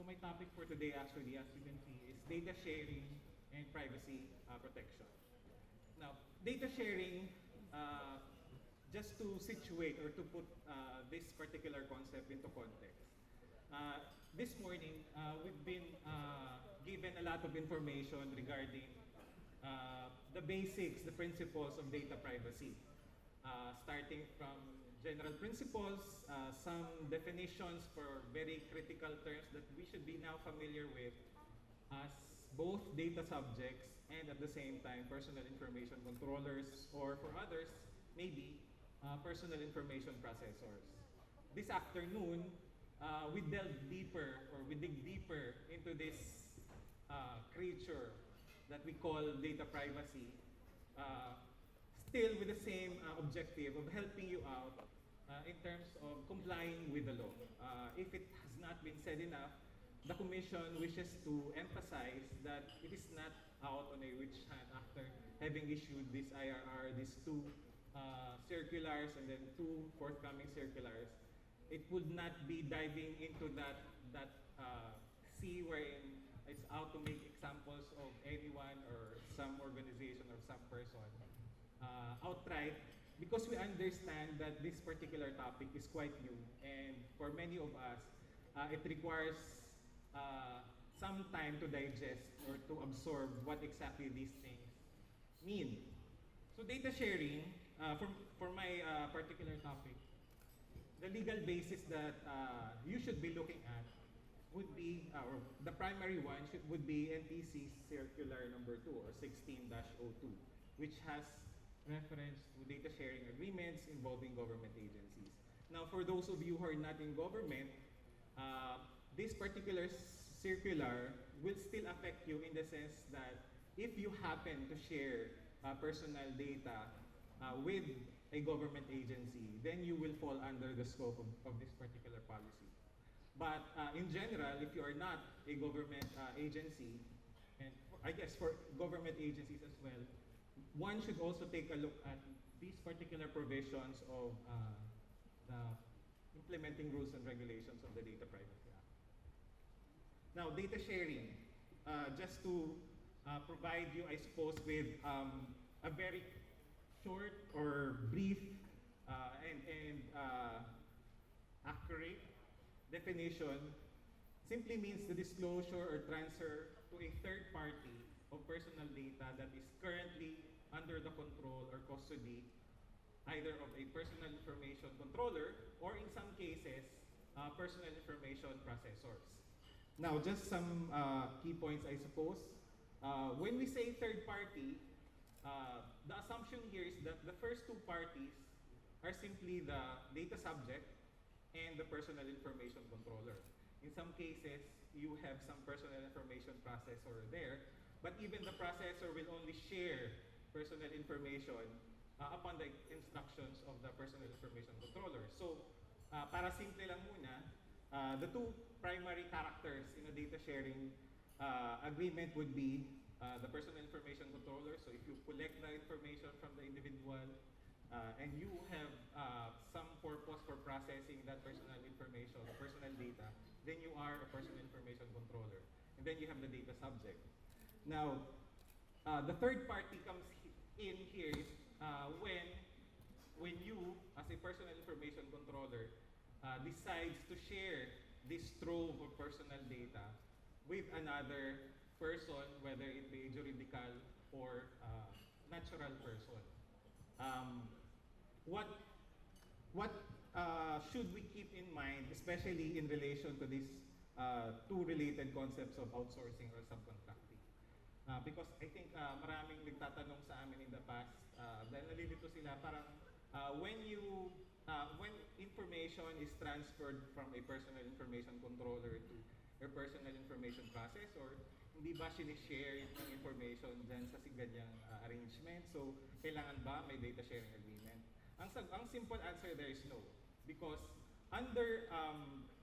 So my topic for today actually, as you can see, is data sharing and privacy protection. Now, data sharing, just to situate or to put this particular concept into context. This morning, we've been given a lot of information regarding the basics, the principles of data privacy. Starting from general principles, some definitions for very critical terms that we should be now familiar with as both data subjects and at the same time personal information controllers, or for others, maybe personal information processors. This afternoon, we delve deeper or we dig deeper into this creature that we call data privacy, still with the same objective of helping you out in terms of complying with the law. If it has not been said enough, the Commission wishes to emphasize that it is not out on a witch hunt after having issued this IRR, these two circulars and then two forthcoming circulars. It would not be diving into that sea wherein it's out to make examples of anyone or some organization or some person outright, because we understand that this particular topic is quite new, and for many of us, it requires some time to digest or to absorb what exactly these things mean. So data sharing, for my particular topic, the legal basis that you should be looking at would be, or the primary one would be NTC Circular number 2 or 16-02, which has reference to data sharing agreements involving government agencies. Now, for those of you who are not in government, this particular circular will still affect you in the sense that if you happen to share personal data with a government agency, then you will fall under the scope of this particular policy. But in general, if you are not a government agency, and I guess for government agencies as well, one should also take a look at these particular provisions of the implementing rules and regulations of the Data Privacy Act. Now, data sharing, just to provide you, I suppose, with a very short or brief and accurate definition, simply means the disclosure or transfer to a third party of personal data that is currently under the control or custody either of a personal information controller or, in some cases, personal information processors. Now, just some key points, I suppose. When we say third party, the assumption here is that the first two parties are simply the data subject and the personal information controller. In some cases, you have some personal information processor there, but even the processor will only share personal information upon the instructions of the personal information controller. So, para simple lang muna, the two primary characters in a data sharing agreement would be the personal information controller. So if you collect the information from the individual and you have some purpose for processing that personal information, personal data, then you are a personal information controller. And then you have the data subject. Now, the third party comes in here is when you, as a personal information controller, decides to share this trove of personal data with another person, whether it be juridical or natural person. What should we keep in mind, especially in relation to these two related concepts of outsourcing or subcontracting? Because I think maraming nagtatanong sa amin in the past, dahil nalilito sila, parang when information is transferred from a personal information controller to a personal information processor, hindi ba sinishare yung information dyan sa ganyang arrangement? So, kailangan ba may data sharing agreement? Ang simple answer there is no. Because under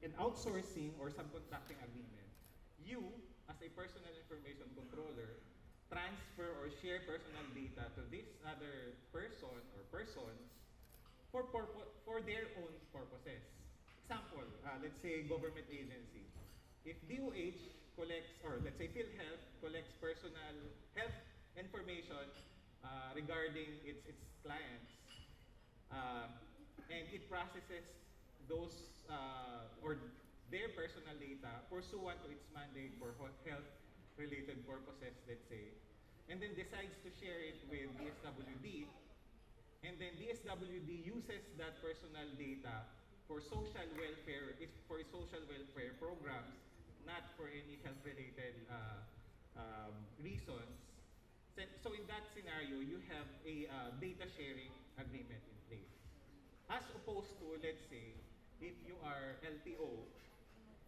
an outsourcing or subcontracting agreement, you, as a personal information controller, transfer or share personal data to this other person or persons for their own purposes. Example, let's say government agency. If DOH collects, or let's say PhilHealth collects personal health information regarding its clients, uh, and it processes those or their personal data pursuant to its mandate for health-related purposes, let's say, and then decides to share it with DSWD, and then DSWD uses that personal data for social welfare, for social welfare programs, not for any health-related reasons. So in that scenario, you have a data sharing agreement in place. As opposed to, let's say, if you are LTO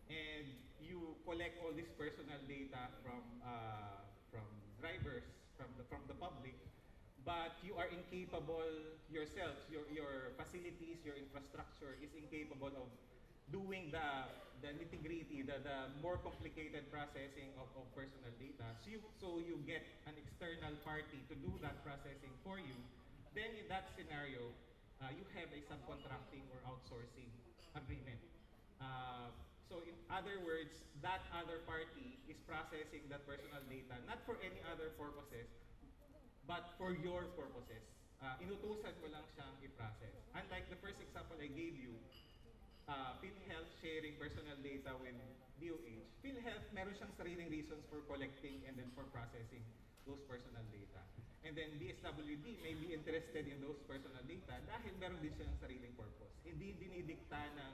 and you collect all this personal data from drivers, from the public, but you are incapable yourself, your facilities, your infrastructure is incapable of doing the nitty-gritty, the more complicated processing of personal data. So you get an external party to do that processing for you. Then in that scenario, you have a subcontracting or outsourcing agreement. So in other words, that other party is processing that personal data not for any other purposes, but for your purposes. Inutusan mo lang siyang i-process. Unlike the first example I gave you, PhilHealth sharing personal data with DOH. PhilHealth, meron siyang sariling reasons for collecting and then for processing those personal data. And then DSWD may be interested in those personal data dahil meron din siyang sariling purpose. Hindi dinidikta ng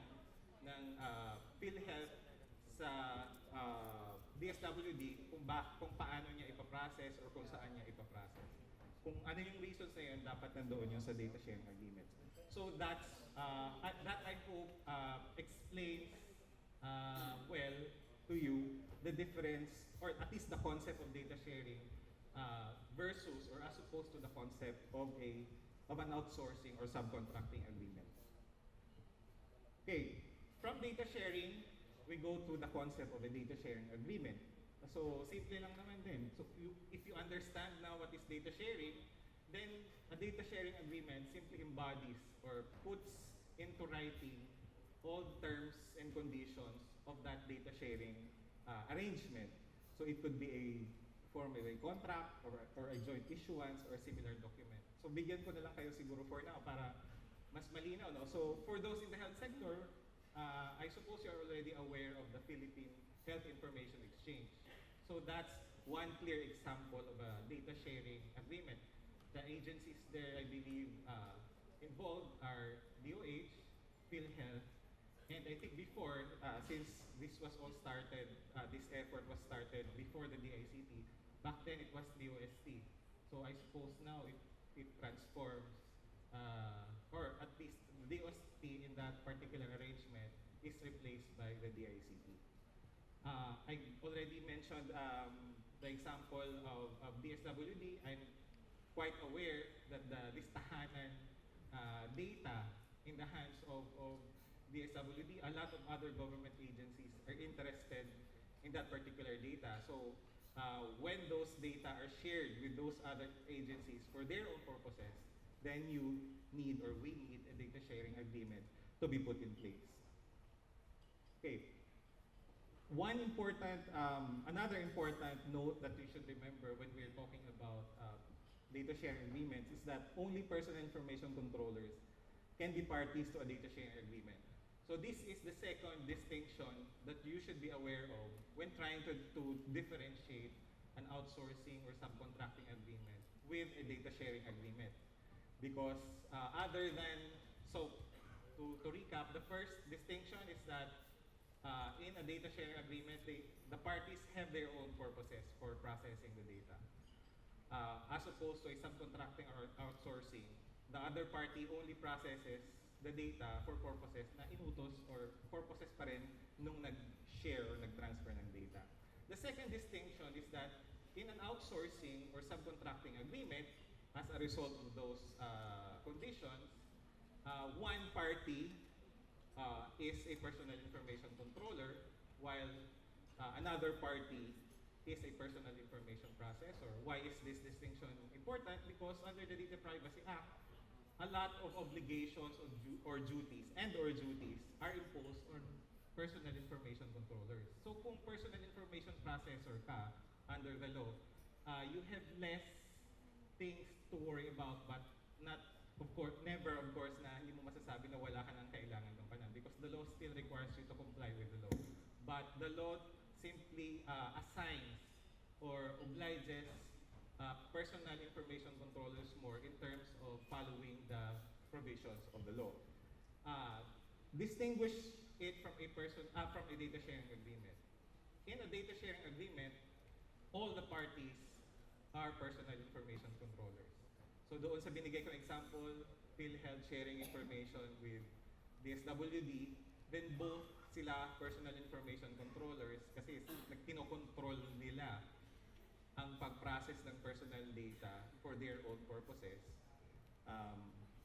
PhilHealth sa DSWD kung paano niya ipaprocess or kung saan niya ipaprocess. Kung ano yung reasons na yun, dapat nandoon yung sa data sharing agreements. So that I hope explains well to you the difference, or at least the concept of data sharing versus or as opposed to the concept of an outsourcing or subcontracting agreement. Okay, from data sharing, we go to the concept of a data sharing agreement. So, simple lang naman din. So, if you understand now what is data sharing, then a data sharing agreement simply embodies or puts into writing all terms and conditions of that data sharing arrangement. So, it could be a form of a contract or a joint issuance or a similar document. So, bigyan ko na lang kayo siguro for now para mas malinaw. No? So, for those in the health sector, I suppose you're already aware of the Philippine Health Information Exchange. So that's one clear example of a data sharing agreement. The agencies there, I believe, involved are DOH, PhilHealth, and I think before, since this was all started, this effort was started before the DICT, back then it was DOST. So I suppose now it transforms, or at least the DOST in that particular arrangement is replaced by the DICT. I already mentioned the example of DSWD. I'm quite aware that the listahanan data in the hands of DSWD, a lot of other government agencies are interested in that particular data. So when those data are shared with those other agencies for their own purposes, then you need or we need a data sharing agreement to be put in place. Okay. Another important note that we should remember when we're talking about data sharing agreements is that only personal information controllers can be parties to a data sharing agreement. So this is the second distinction that you should be aware of when trying to differentiate an outsourcing or subcontracting agreement with a data sharing agreement. Because to recap, the first distinction is that in a data sharing agreement, the parties have their own purposes for processing the data. As opposed to a subcontracting or outsourcing, the other party only processes the data for purposes na inutos or purposes pa rin nung nag-share or nag-transfer ng data. The second distinction is that in an outsourcing or subcontracting agreement, as a result of those conditions, one party is a personal information controller, while another party is a personal information processor. Why is this distinction important? Because under the Data Privacy Act, a lot of obligations or duties are imposed on personal information controllers. So kung personal officer ka under the law, you have less things to worry about, but not, of course, never, of course, na hindi mo masasabi na wala ka ng kailangan gampanan because the law still requires you to comply with the law. But the law simply assigns or obliges personal information controllers more in terms of following the provisions of the law. Distinguish it from a data sharing agreement. In a data sharing agreement, all the parties are personal information controllers. So doon sa binigay ko example, PhilHealth sharing information with DSWD, then both sila personal information controllers kasi kinokontrol nila ang pag-process ng personal data for their own purposes.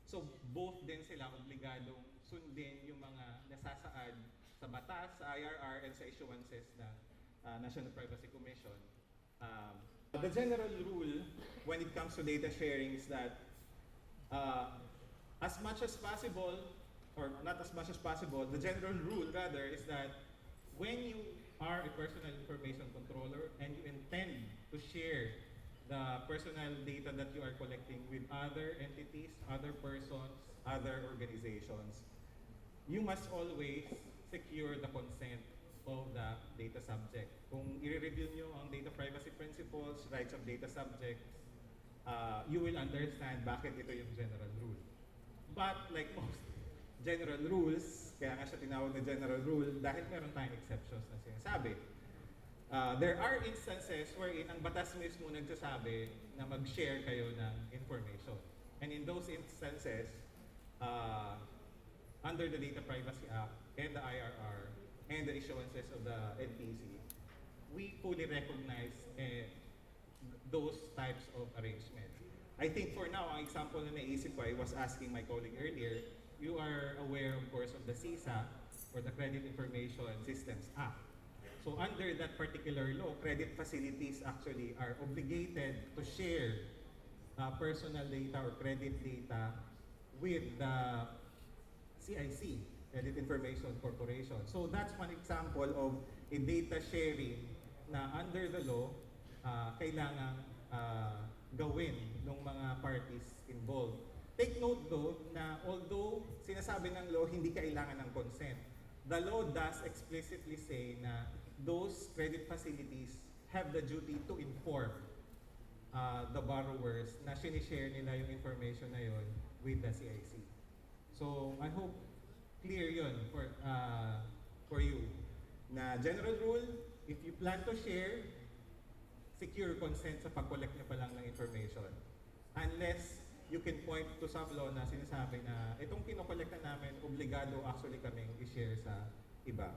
So both din sila obligadong sundin yung mga nasasaad sa batas, sa IRR, and sa issuances ng National Privacy Commission. The general rule when it comes to data sharing is that as much as possible, or not as much as possible, the general rule rather is that when you are a personal information controller and you intend to share the personal data that you are collecting with other entities, other persons, other organizations, you must always secure the consent of the data subject. Kung i-review nyo ang data privacy principles, rights of data subjects, you will understand bakit ito yung general rule. But like most general rules, kaya nga siya tinawag na general rule dahil meron tayong exceptions na sinasabi. There are instances wherein ang batas mismo nagsasabi na mag-share kayo ng information. And in those instances, under the Data Privacy Act and the IRR and the issuances of the NPC, we fully recognize those types of arrangements. I think for now, ang example na naisip ko, I was asking my colleague earlier, you are aware, of course, of the CISA, or the Credit Information Systems Act. So under that particular law, credit facilities actually are obligated to share personal data or credit data with the CIC, Credit Information Corporation. So that's one example of a data sharing na under the law, kailangang gawin ng mga parties involved. Take note though na although sinasabi ng law hindi kailangan ng consent, the law does explicitly say na those credit facilities have the duty to inform the borrowers na sinishare nila yung information na yun with the CIC. So I hope clear yun for you na general rule, if you plan to share, secure consent sa pag-collect nyo pa lang ng information. Unless you can point to some law na sinasabi na itong kinokolekta namin, obligado actually kaming i-share sa iba.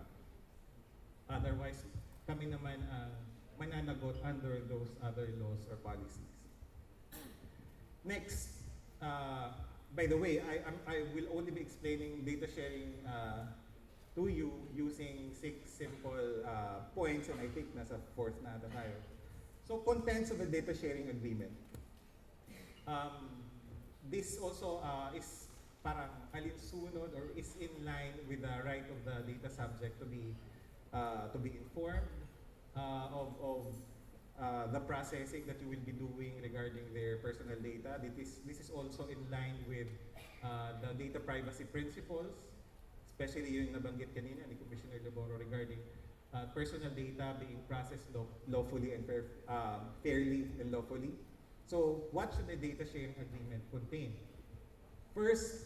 Otherwise, kami naman ang mananagot under those other laws or policies. Next, by the way, I will only be explaining data sharing to you using 6 simple points, and I think nasa 4th na ata tayo. So, contents of a data sharing agreement. This also is parang alinsunod or is in line with the right of the data subject to be informed of the processing that you will be doing regarding their personal data. This is also in line with the data privacy principles, especially yung nabanggit kanina ni Commissioner Laboro regarding personal data being processed lawfully and fairly and lawfully. So, what should a data sharing agreement contain? First,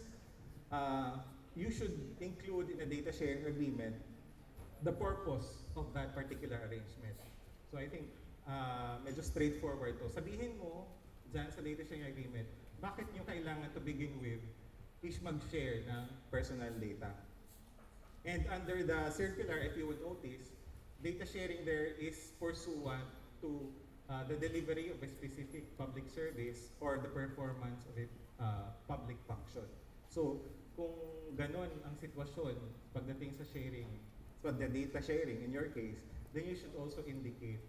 you should include in a data sharing agreement the purpose of that particular arrangement. So, I think medyo straightforward to. Sabihin mo dyan sa data sharing agreement, bakit nyo kailangan to begin with is mag-share ng personal data. And under the circular, if you would notice, data sharing there is pursuant to the delivery of a specific public service or the performance of a public function. So, kung ganon ang sitwasyon pagdating sa sharing, so the data sharing in your case, then you should also indicate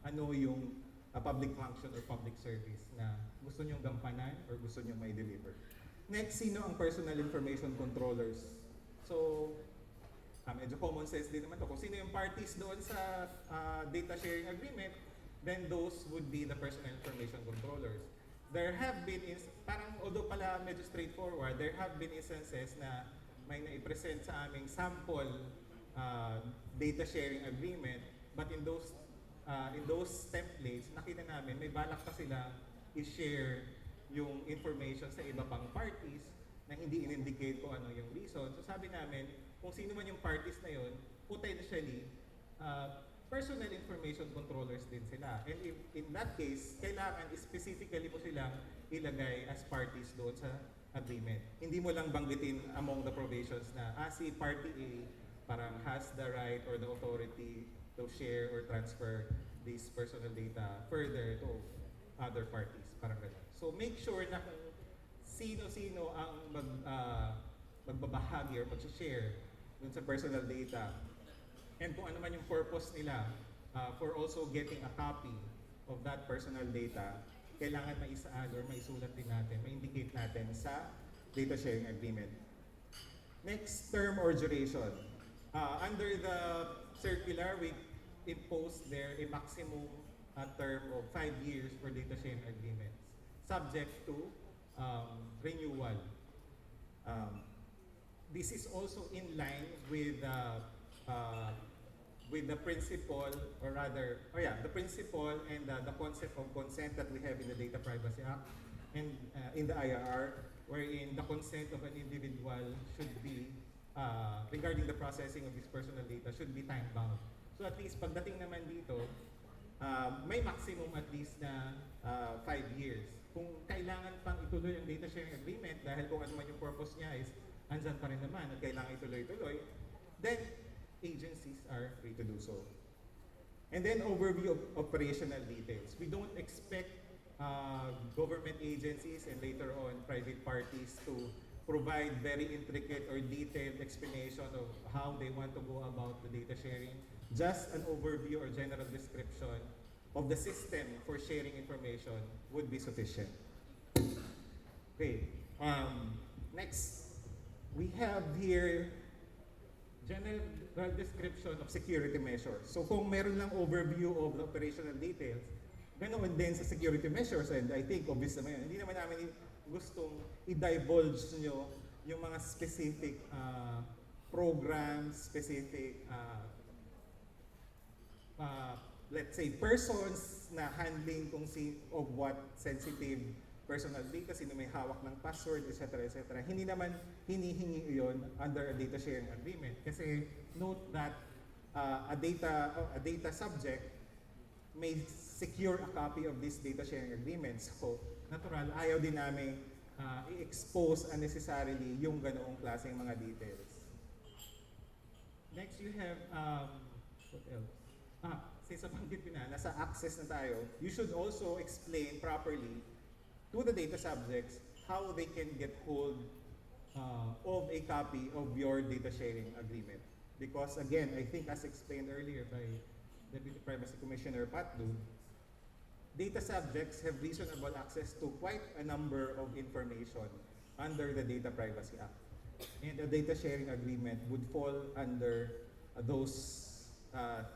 ano yung public function or public service na gusto nyong gampanan or gusto nyong may deliver. Next, sino ang personal information controllers? So, medyo common sense din naman to. Kung sino yung parties doon sa data sharing agreement, then those would be the personal information controllers. There have been, parang although pala medyo straightforward, there have been instances na may naipresent sa aming sample data sharing agreement, but in those templates, nakita namin may balak pa sila i-share yung information sa iba pang parties na hindi in-indicate kung ano yung reason. So sabi namin, kung sino man yung parties na yun, potentially, personal information controllers din sila. And if, in that case, kailangan specifically po silang ilagay as parties doon sa agreement. Hindi mo lang banggitin among the provisions na si party A parang has the right or the authority to share or transfer these personal data further to other parties. Parang gano'n. So make sure na kung sino-sino ang magbabahagi or mag-share dun sa personal data and kung ano man yung purpose nila for also getting a copy of that personal data, kailangan maisaal or maisulat din natin, ma-indicate natin sa data sharing agreement. Next, term or duration. Under the circular, we imposed there a maximum term of 5 years for data sharing agreements, subject to renewal. This is also in line with the principle, or rather, the principle and the concept of consent that we have in the Data Privacy Act and in the IRR, wherein the consent of an individual should be, regarding the processing of his personal data, should be time-bound. So at least pagdating naman dito, may maximum at least na 5 years. Kung kailangan pang ituloy ang data sharing agreement dahil kung ano man yung purpose niya is andyan pa rin naman at kailangan ituloy-tuloy, then agencies are free to do so. And then overview of operational details. We don't expect government agencies and later on private parties to provide very intricate or detailed explanation of how they want to go about the data sharing. Just an overview or general description of the system for sharing information would be sufficient. Okay, next, we have here general description of security measures. So kung meron lang overview of the operational details, ganoon din sa security measures, and I think obvious naman yun. Hindi naman namin gustong i-divulge nyo yung mga specific programs, specific let's say persons na handling of what sensitive personal data, sino may hawak ng password, etc. etc. Hindi naman hinihingi yon under a data sharing agreement. Kasi note that a data subject may secure a copy of this data sharing agreement. So, natural, ayaw din namin i-expose unnecessarily yung ganoong klaseng mga details. Next, you have, what else? Since nabanggit ko na, nasa access na tayo, you should also explain properly to the data subjects how they can get hold of a copy of your data sharing agreement. Because again, I think as explained earlier by Deputy Privacy Commissioner Patlu, data subjects have reasonable access to quite a number of information under the Data Privacy Act. And a data sharing agreement would fall under those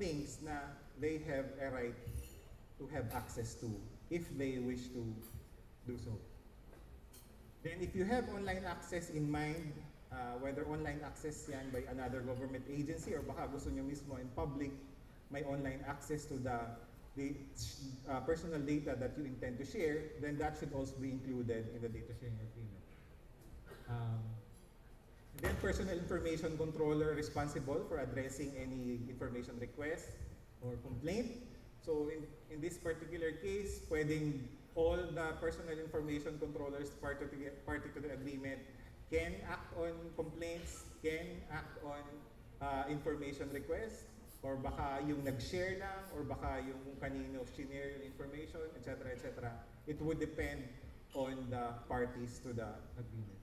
things na they have a right to have access to if they wish to do so. Then if you have online access in mind, whether online access yan by another government agency or baka gusto nyo mismo in public, may online access to the personal data that you intend to share, then that should also be included in the data sharing agreement. Then personal information controller responsible for addressing any information request or complaint. So in this particular case, pwedeng all the personal information controllers party to the agreement can act on complaints, can act on information requests, or baka yung nag-share lang, or baka yung kanino shinare yung information, etc. etc. It would depend on the parties to the agreement.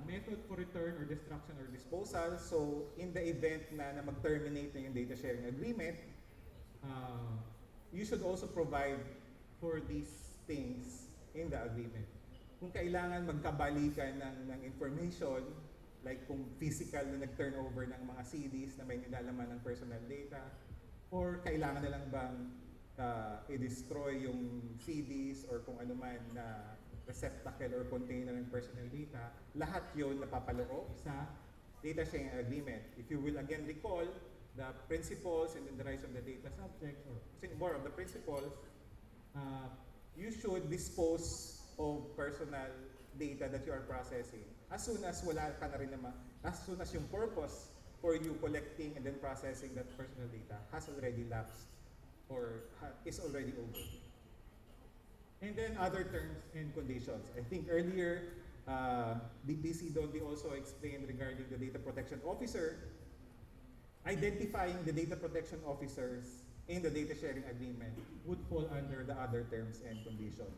Method for return or destruction or disposal. So in the event na mag-terminate na yung data sharing agreement, you should also provide for these things in the agreement. Kung kailangan magkabalikan ng information, like kung physical na nag-turnover ng mga CDs na may nilalaman ng personal data, or kailangan na lang bang i-destroy yung CDs or kung ano man na receptacle or container ng personal data, lahat yun napapaloob sa data sharing agreement. If you will again recall the principles and then the rights of the data subject, or more of the principles, you should dispose of personal data that you are processing as soon as wala ka na rin naman, as soon as yung purpose for you collecting and then processing that personal data has already lapsed or is already over. And then other terms and conditions. I think earlier, DPC Dondi also explained regarding the data protection officer, identifying the data protection officers in the data sharing agreement would fall under the other terms and conditions.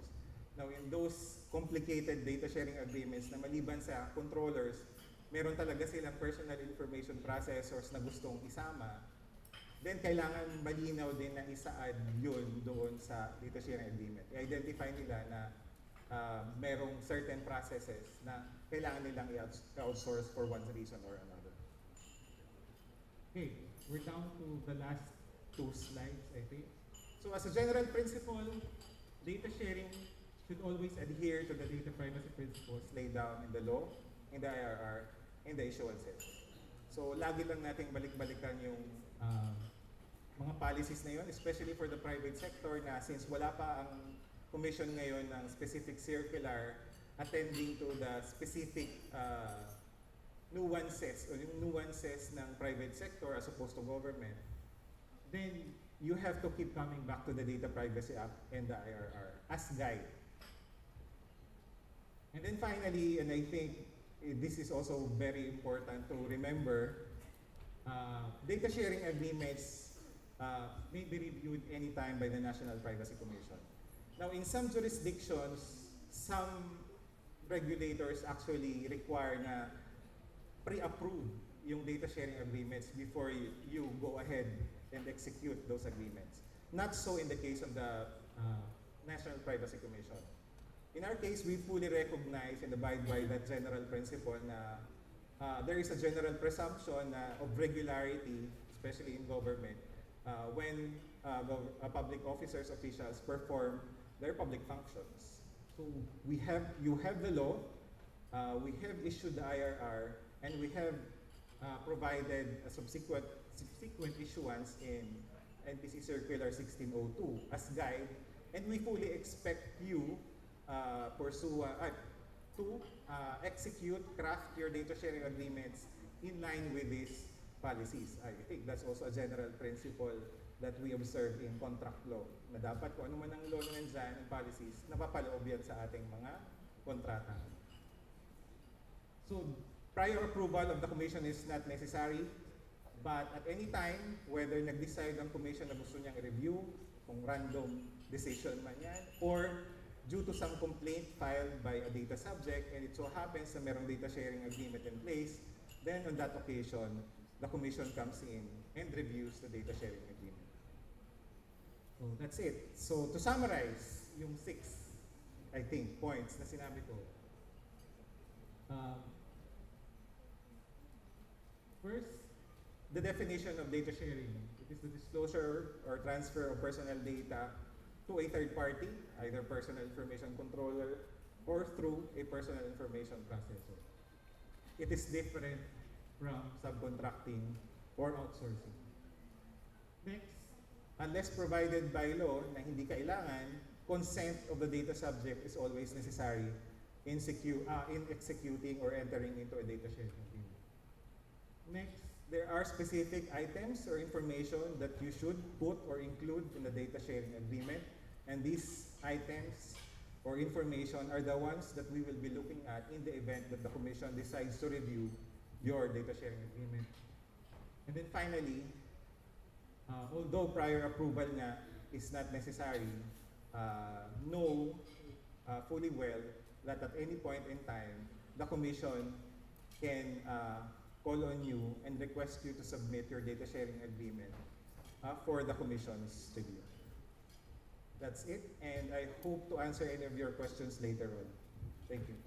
Now, in those complicated data sharing agreements na maliban sa controllers, meron talaga silang personal information processors na gustong isama, then kailangan malinaw din na isa-add yun doon sa data sharing agreement. I-identify nila na merong certain processes na kailangan nilang i-outsource for one reason or another. Okay, we're down to the last 2 slides, I think. So as a general principle, data sharing should always adhere to the data privacy principles laid down in the law, in the IRR, and the issuances. So lagi lang nating balik-balikan yung mga policies na yun, especially for the private sector na since wala pa ang commission ngayon ng specific circular attending to the specific nuances o yung nuances ng private sector as opposed to government, then you have to keep coming back to the Data Privacy Act and the IRR as guide. And then finally, and I think this is also very important to remember, data sharing agreements may be reviewed anytime by the National Privacy Commission. Now, in some jurisdictions, some regulators actually require na pre-approve yung data sharing agreements before you go ahead and execute those agreements. Not so in the case of the National Privacy Commission. In our case, we fully recognize and abide by that general principle na there is a general presumption of regularity, especially in government, when public officers, officials perform their public functions. So you have the law, we have issued the IRR, and we have provided a subsequent issuance in NPC Circular 1602 as guide, and we fully expect you to execute, craft your data sharing agreements in line with these policies. I think that's also a general principle that we observe in contract law, na dapat kung ano man ang law na nandyan, ang policies, napapaloob yan sa ating mga kontrata. So, prior approval of the commission is not necessary, but at any time, whether nag-decide ang commission na gusto niyang i-review, kung random decision man yan, or due to some complaint filed by a data subject, and it so happens na merong data sharing agreement in place, then on that occasion, the commission comes in and reviews the data sharing agreement. So that's it. So to summarize, yung 6, I think, points na sinabi ko. First, the definition of data sharing. It is the disclosure or transfer of personal data to a third party, either personal information controller or through a personal information processor. It is different from subcontracting or outsourcing. Next, unless provided by law na hindi kailangan, consent of the data subject is always necessary in executing or entering into a data sharing agreement. Next, there are specific items or information that you should put or include in the data sharing agreement, and these items or information are the ones that we will be looking at in the event that the commission decides to review your data sharing agreement. And then finally, although prior approval nga is not necessary, know fully well that at any point in time, the commission can call on you and request you to submit your data sharing agreement for the commission's review. That's it, and I hope to answer any of your questions later on. Thank you.